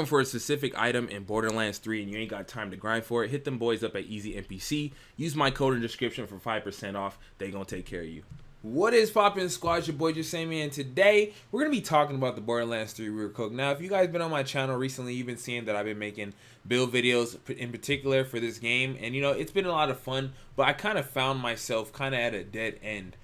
looking for a specific item in Borderlands 3 and you ain't got time to grind for it, hit them boys up at Easy NPC. Use my code in the description for 5% off. They gonna take care of you. What is poppin', squad? It's your boy Jesimein, and today we're gonna be talking about the Borderlands 3 real quick. Now, if you guys been on my channel recently, you've been seeing that I've been making build videos in particular for this game, and it's been a lot of fun. But I kind of found myself kind of at a dead end.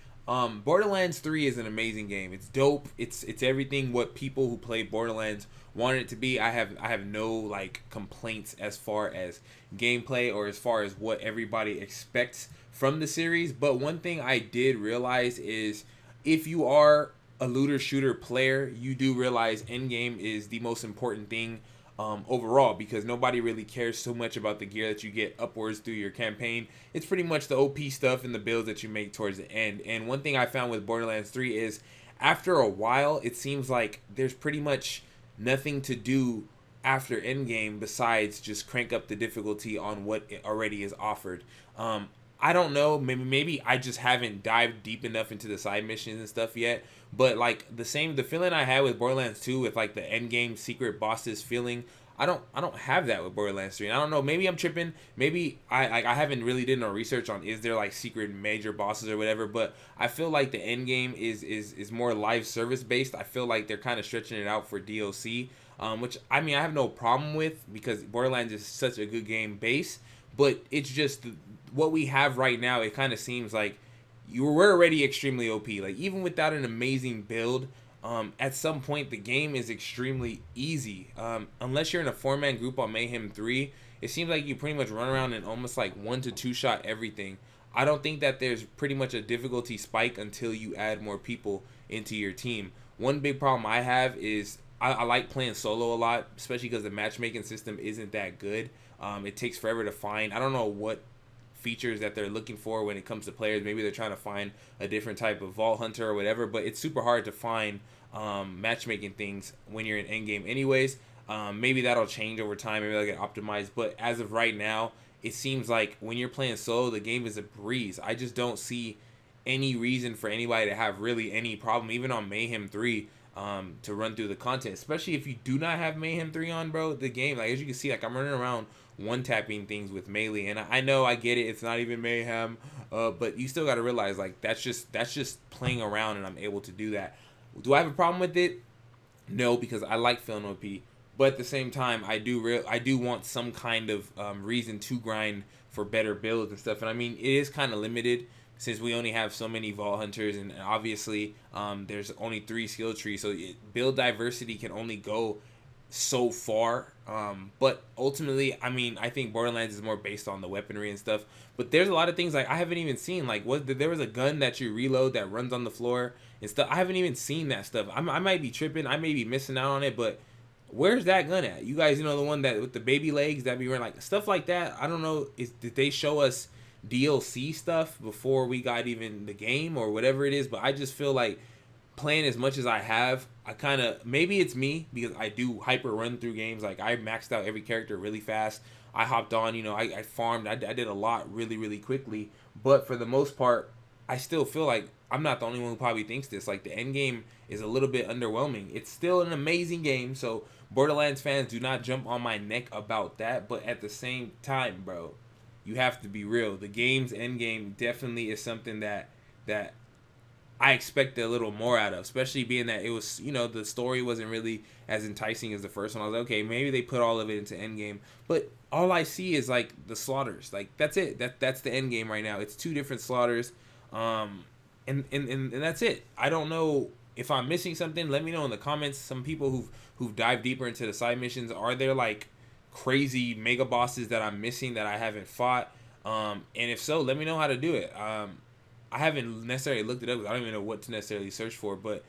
Borderlands 3 is an amazing game. It's dope. It's everything what people who play Borderlands wanted it to be. I have no like complaints as far as gameplay or as far as what everybody expects from the series. But one thing I did realize is if you are a looter shooter player, you do realize endgame is the most important thing overall, because nobody really cares so much about the gear that you get upwards through your campaign. It's pretty much the OP stuff and the builds that you make towards the end. And one thing I found with Borderlands 3 is after a while, it seems like there's pretty much nothing to do after endgame besides just crank up the difficulty on what it already is offered. I don't know, maybe I just haven't dived deep enough into the side missions and stuff yet, but like the feeling I had with Borderlands 2 with like the end game secret bosses feeling, I don't have that with Borderlands 3. And I don't know, maybe I'm tripping, maybe I haven't really did no research on is there like secret major bosses or whatever, but I feel like the end game is more live service based. I feel like they're kind of stretching it out for DLC, which I mean I have no problem with because Borderlands is such a good game base, but it's just what we have right now. It kind of seems like we're already extremely OP. Like even without an amazing build, at some point the game is extremely easy. Unless you're in a 4-man group on Mayhem 3, it seems like you pretty much run around and almost like 1 to 2 shot everything. I don't think that there's pretty much a difficulty spike until you add more people into your team. One big problem I have is I like playing solo a lot, especially because the matchmaking system isn't that good. It takes forever to find. I don't know what features that they're looking for when it comes to players. Maybe they're trying to find a different type of vault hunter or whatever, but it's super hard to find matchmaking things when you're in endgame anyways. Maybe that'll change over time, maybe they'll get optimized, but as of right now it seems like when you're playing solo the game is a breeze. I just don't see any reason for anybody to have really any problem even on Mayhem 3 to run through the content, especially if you do not have Mayhem 3 on, bro. The game, like as you can see, like I'm running around one-tapping things with melee, and I know I get it, it's not even Mayhem, but you still got to realize like that's just playing around, and I'm able to do that. Do I have a problem with it? No, because I like feeling OP, but at the same time I do want some kind of reason to grind for better builds and stuff. And I mean it is kind of limited since we only have so many vault hunters, and obviously there's only 3 skill trees, so build diversity can only go so far. But ultimately, I mean, I think Borderlands is more based on the weaponry and stuff. But there's a lot of things like I haven't even seen. Like, there was a gun that you reload that runs on the floor and stuff. I haven't even seen that stuff. I might be tripping. I may be missing out on it. But where's that gun at? You guys, the one that with the baby legs that be running, like stuff like that. I don't know. Did they show us DLC stuff before we got even the game or whatever it is? But I just feel like playing as much as I have, I kind of, maybe it's me because I do hyper run through games. Like I maxed out every character really fast. I hopped on, I farmed, I did a lot really quickly. But for the most part, I still feel like I'm not the only one who probably thinks this. Like the end game is a little bit underwhelming. It's still an amazing game, so Borderlands fans, do not jump on my neck about that. But at the same time, bro, you have to be real. The game's end game definitely is something that I expected a little more out of, especially being that it was, the story wasn't really as enticing as the first one. I was like, okay, maybe they put all of it into endgame, but all I see is like the slaughters. Like that's it. That's the endgame right now. It's 2 different slaughters, and that's it. I don't know if I'm missing something. Let me know in the comments. Some people who've dived deeper into the side missions, are there like crazy mega bosses that I'm missing that I haven't fought? And if so, let me know how to do it. I haven't necessarily looked it up. I don't even know what to necessarily search for. But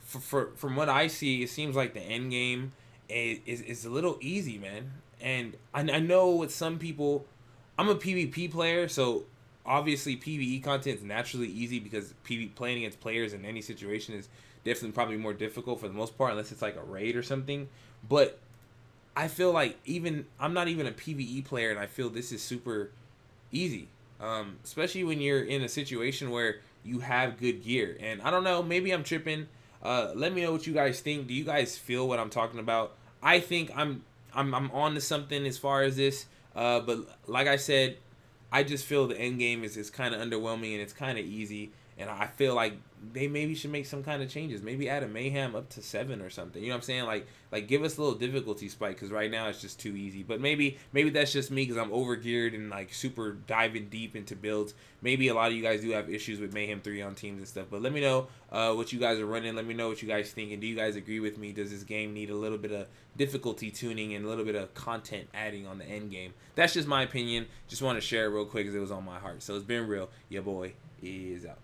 from what I see, it seems like the end game is a little easy, man. And I know with some people, I'm a PvP player, so obviously PvE content is naturally easy because playing against players in any situation is definitely probably more difficult for the most part, unless it's like a raid or something. But I feel like I'm not even a PvE player, and I feel this is super easy. Especially when you're in a situation where you have good gear. And I don't know, maybe I'm tripping. Let me know what you guys think. Do you guys feel what I'm talking about? I think I'm I'm on to something as far as this. But like I said, I just feel the end game is kind of underwhelming and it's kind of easy. And I feel like they maybe should make some kind of changes. Maybe add a mayhem up to 7 or something. You know what I'm saying? Like give us a little difficulty spike because right now it's just too easy. But maybe that's just me because I'm overgeared and like super diving deep into builds. Maybe a lot of you guys do have issues with Mayhem 3 on teams and stuff. But let me know what you guys are running. Let me know what you guys think. And do you guys agree with me? Does this game need a little bit of difficulty tuning and a little bit of content adding on the end game? That's just my opinion. Just want to share it real quick because it was on my heart. So it's been real. Your boy is out.